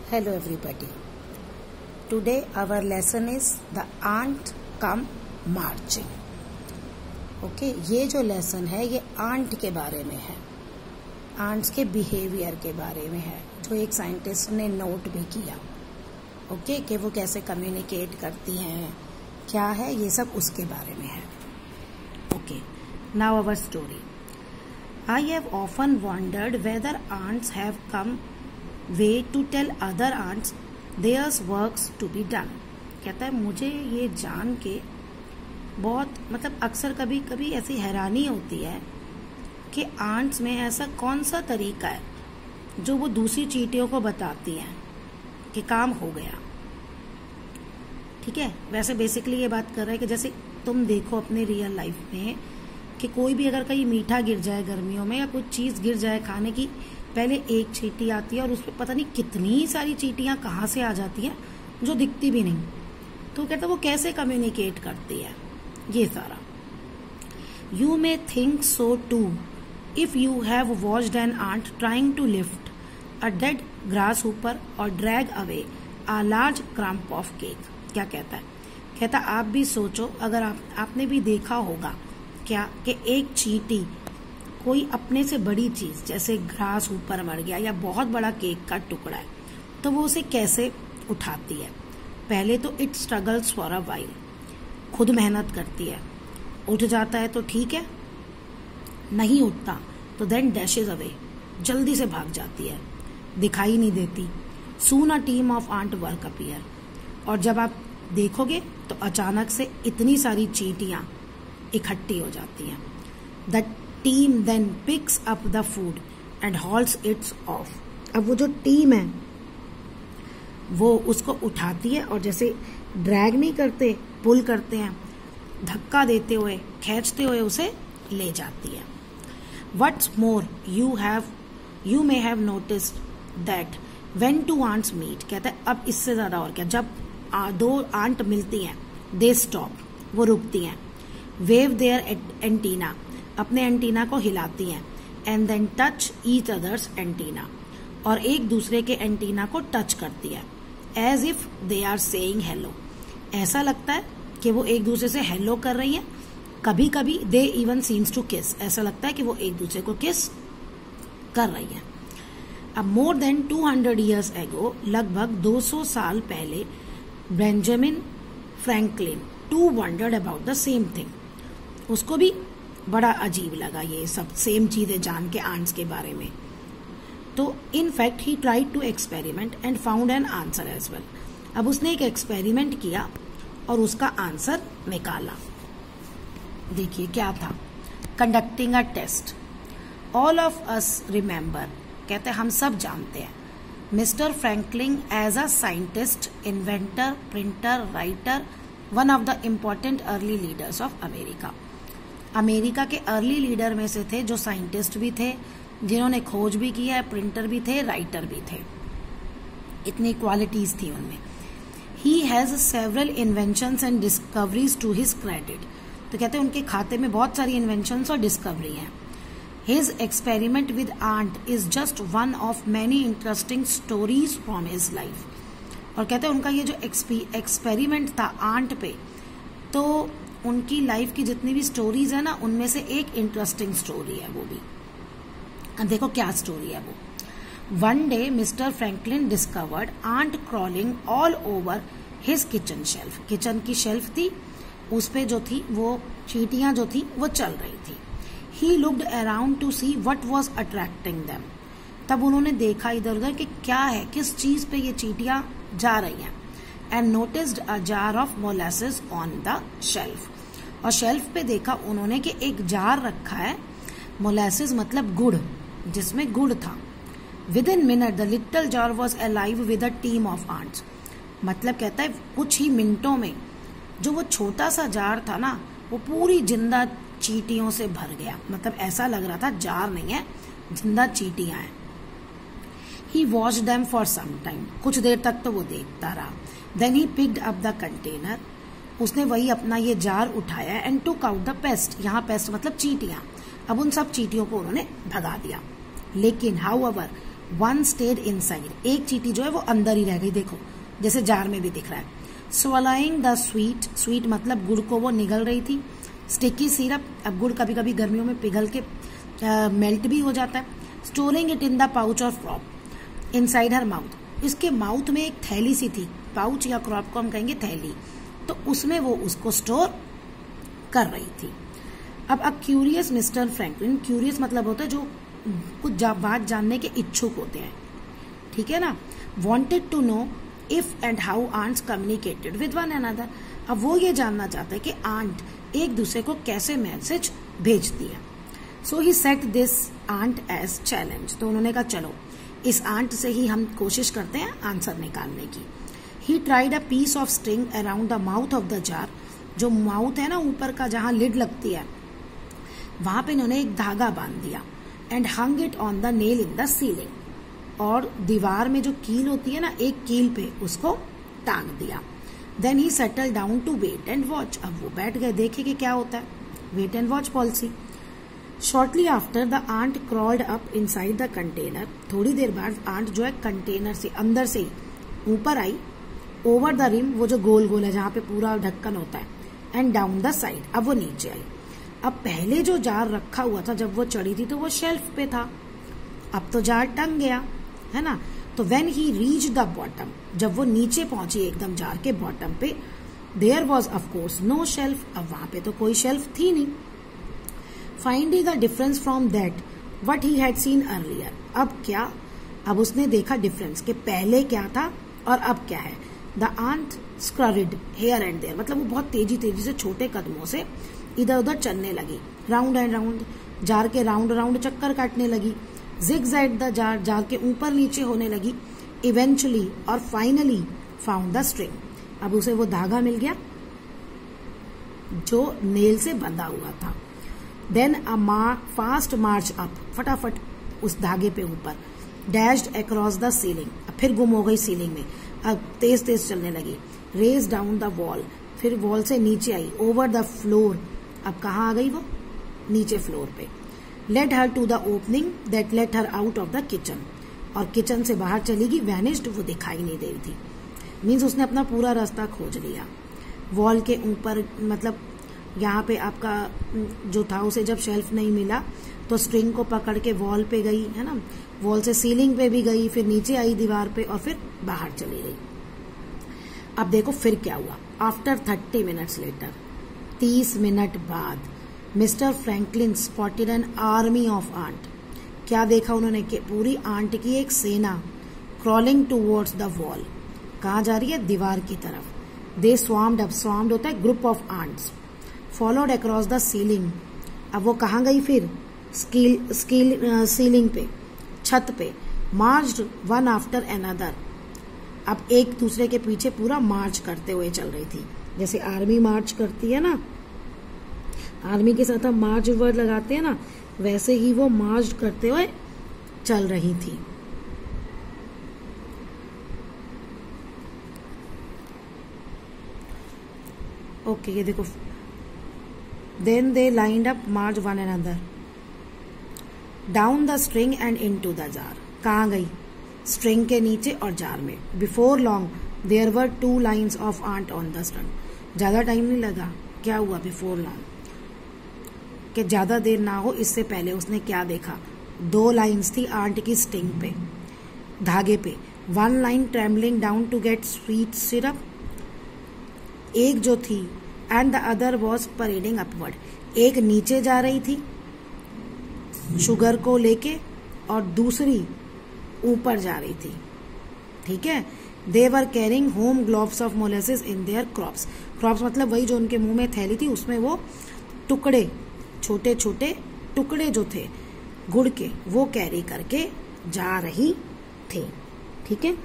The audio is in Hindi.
Hello everybody. Today our lesson is the ant come marching. Okay ये जो लेसन है ये आंट के बारे में है, आंट्स के बिहेवियर के बारे में है, जो एक साइंटिस्ट ने नोट भी किया। ओके कि वो कैसे कम्युनिकेट करती हैं, क्या है ये सब उसके बारे में है। Okay now our story. I have often wondered whether ants have come way to tell other ants theirs works to be done. कहता है मुझे ये जान के बहुत अक्सर कभी कभी ऐसी हैरानी होती है कि आंट्स में ऐसा कौन सा तरीका है जो वो दूसरी चींटियों को बताती हैं कि काम हो गया। ठीक है, वैसे बेसिकली ये बात कर रहा है कि जैसे तुम देखो अपने रियल लाइफ में कि कोई भी अगर कहीं मीठा गिर जाए गर्मियों में या कुछ चीज गिर जाए खाने की, पहले एक चींटी आती है और उस पर पता नहीं कितनी सारी चींटियां कहाँ से आ जाती हैं जो दिखती भी नहीं। तो कहता वो कैसे कम्युनिकेट करती है ये सारा। You may think so too if you have watched an ant trying to lift a dead grass ऊपर और drag away a large crumb of cake. क्या कहता है? कहता आप भी सोचो, अगर आपने भी देखा होगा क्या कि एक चींटी कोई अपने से बड़ी चीज जैसे घास ऊपर मर गया या बहुत बड़ा केक का टुकड़ा है तो वो उसे कैसे उठाती है। पहले तो it struggles for a while, खुद मेहनत करती है, उठ जाता है तो ठीक है, नहीं उठता तो देन डैशेज अवे, जल्दी से भाग जाती है, दिखाई नहीं देती। Soon a team of ant work appear, और जब आप देखोगे तो अचानक से इतनी सारी चींटियां इकट्ठी हो जाती हैं। The team then picks up the food and hauls its off. अब वो जो टीम है वो उसको उठाती है और जैसे ड्रैग नहीं करते, पुल करते हैं, धक्का देते हुए खींचते हुए उसे ले जाती है। What's more you may have noticed that when two ants meet. कहता है अब इससे ज्यादा और क्या, जब दो आंट मिलती हैं दे स्टॉप, वो रुकती हैं, वेव देयर एंटीना, अपने एंटीना को हिलाती हैं, and then touch each others antenna, और एक दूसरे के एंटीना को टच करती है, as if they are saying hello. ऐसा लगता है कि वो एक दूसरे से हेलो कर रही है। कभी कभी दे इवन सीम्स टू किस, ऐसा लगता है कि वो एक दूसरे को किस कर रही है। अब मोर देन 200 years ago, लगभग 200 साल पहले, Benjamin Franklin too wondered about the same thing. उसको भी बड़ा अजीब लगा ये सब सेम चीजें जान के आंट्स के बारे में। तो in fact he tried to experiment and found an answer as well. अब उसने एक एक्सपेरिमेंट किया और उसका आंसर निकाला। देखिए क्या था, conducting a test. All of us remember, कहते हम सब जानते हैं, mister Franklin as a scientist, inventor, printer, writer, one of the important early leaders of America. America के अर्ली लीडर में से थे जो साइंटिस्ट भी थे, जिन्होंने खोज भी किया है, प्रिंटर भी थे, राइटर भी थे, इतनी क्वालिटीज थी उनमें। He has several inventions and discoveries to his credit. तो कहते हैं उनके खाते में बहुत सारी इन्वेंशंस और डिस्कवरी हैं। His experiment with ant is just one of many interesting stories from his life. और कहते हैं उनका ये जो एक्सपेरिमेंट था आंट पे, तो उनकी लाइफ की जितनी भी स्टोरीज है ना, उनमें से एक इंटरेस्टिंग स्टोरी है वो भी। देखो क्या स्टोरी है वो। One day mister Franklin discovered ant crawling all over his kitchen shelf. Kitchen की शेल्फ थी, उस पे जो थी वो चींटियां जो थी वो चल रही थी। He looked around two see what was attracting them. तब उन्होंने देखा इधर उधर कि क्या है, किस चीज पे ये चींटियां जा रही हैं। And noticed a jar of molasses on the shelf. और शेल्फ पे देखा उन्होंने कि एक जार रखा है, मोलासेस मतलब गुड़, जिसमें गुड़ था। Within minute the little jar was alive with a team of ants. मतलब कहता है कुछ ही मिनटों में जो वो छोटा सा जार था ना, वो पूरी जिंदा चींटियों से भर गया। मतलब ऐसा लग रहा था जार नहीं है, जिंदा चींटियां हैं। He watched them for some time, कुछ देर तक तो वो देखता रहा। Then he picked up the container, उसने वही अपना ये जार उठाया, and took out the paste. यहाँ पेस्ट मतलब चींटियां। अब उन सब चींटियों को उन्होंने भगा दिया। लेकिन हाउएवर वन स्टेड इनसाइड, एक चींटी जो है वो अंदर ही रह गई, देखो जैसे जार में भी दिख रहा है। स्वलाइंग द स्वीट, स्वीट मतलब गुड़ को वो निगल रही थी। स्टिकी सिरप, अब गुड़ कभी कभी गर्मियों में पिघल के मेल्ट भी हो जाता है। Storing it in the pouch और क्रॉप इनसाइड हर माउथ, इसके माउथ में एक थैली सी थी, पाउच या क्रॉप को हम कहेंगे थैली, तो उसमें वो उसको स्टोर कर रही थी। अब a curious mister Franklin, curious मतलब होता है जो कुछ बात जानने के इच्छुक होते हैं, ठीक है ना। Wanted to know if and how ants communicated with one another, अब वो ये जानना चाहता है कि आंट एक दूसरे को कैसे मैसेज भेजती है। So he set this ant as challenge, तो उन्होंने कहा चलो इस आंट से ही हम कोशिश करते हैं आंसर निकालने की। He tried a piece of string around the mouth of the jar, जो माउथ है ना ऊपर का जहां लिड लगती है वहां पे इन्होंने एक धागा बांध दिया। And hung it on the nail in the ceiling, और दीवार में जो कील होती है ना एक कील पे उसको टांग दिया। Then he settle down to wait and watch, अब वो बैठ गए देखे कि क्या होता है, wait and watch policy. Shortly after the ant crawled up inside the container, थोड़ी देर बाद आंट जो है कंटेनर से अंदर से ही ऊपर आई। ओवर द रिम, वो जो गोल गोल है जहां पे पूरा ढक्कन होता है, एंड डाउन द साइड, अब वो नीचे आई। अब पहले जो जार रखा हुआ था जब वो चढ़ी थी तो वो शेल्फ पे था, अब तो जार टंग गया है ना। तो when he reach the bottom, जब वो नीचे पहुंची एकदम जार के बॉटम पे, there was of course no shelf, अब वहां पे तो कोई शेल्फ थी नहीं। Finding the difference from that what he had seen earlier, अब क्या, अब उसने देखा डिफरेंस कि पहले क्या था और अब क्या है। The ant scurried here and there, मतलब वो बहुत तेजी तेजी से छोटे कदमों से इधर उधर चलने लगी, राउंड एंड राउंड, जार के राउंड राउंड चक्कर काटने लगी। जिगजैग द जार, जार के ऊपर नीचे होने लगी। इवेंचुअली और फाइनली फाउंड द स्ट्रिंग, अब उसे वो धागा मिल गया जो नेल से बंधा हुआ था। Then a fast march up, फटाफट उस धागे पे ऊपर। डैश्ड अक्रॉस द सीलिंग, फिर गुम हो गई सीलिंग में, अब तेज तेज चलने लगी। रेज डाउन द वॉल, फिर वॉल से नीचे आई। ओवर द फ्लोर, अब कहाँ आ गई वो, नीचे फ्लोर पे। Let her to the opening that let her out of the kitchen, और किचन से बाहर चली गई। वैनिश्ड, वो दिखाई नहीं दे रही थी, मीन्स उसने अपना पूरा रास्ता खोज लिया। वॉल के ऊपर, मतलब यहाँ पे आपका जो था उसे जब शेल्फ नहीं मिला तो स्ट्रिंग को पकड़ के वॉल पे गई है ना, वॉल से सीलिंग पे भी गई, फिर नीचे आई दीवार पे और फिर बाहर चली गई। अब देखो फिर क्या हुआ। आफ्टर 30 मिनट्स लेटर, 30 मिनट बाद, mister Franklin spotted an army of ant, क्या देखा उन्होंने कि पूरी आंट की एक सेना क्रॉलिंग टूवर्ड्स द वॉल, कहाँ जा रही है, दीवार की तरफ। दे स्वार्म्ड अप, स्वार्म्ड होता है group of ants. Followed across the ceiling, अब वो कहाँ गई फिर, सीलिंग पे, छत पे। मार्च्ड वन आफ्टर अनदर, अब एक दूसरे के पीछे पूरा मार्च करते हुए चल रही थी, जैसे आर्मी मार्च करती है ना, आर्मी के साथ हम मार्च वर्ड लगाते हैं ना, वैसे ही वो मार्च करते हुए चल रही थी। ओके, ये देखो। Then they lined up, march one another down the string and into the jar, कहाँ गई, स्ट्रिंग के नीचे और जार में। Before long there were 2 lines of ant on the string, ज्यादा टाइम नहीं लगा, क्या हुआ बिफोर लॉन्ग, कि ज्यादा देर ना हो इससे पहले उसने क्या देखा, 2 लाइन्स थी आंट की स्ट्रिंग पे, धागे पे। 1 line trembling down to get sweet syrup, एक जो थी, and the other was parading upward, एक नीचे जा रही थी शुगर को लेके और दूसरी ऊपर जा रही थी, ठीक है। They were carrying home gloves of molasses in their crops, crops मतलब वही जो उनके मुंह में थैली थी, उसमें वो टुकड़े, छोटे छोटे टुकड़े जो थे गुड़ के, वो कैरी करके जा रही थी, ठीक है।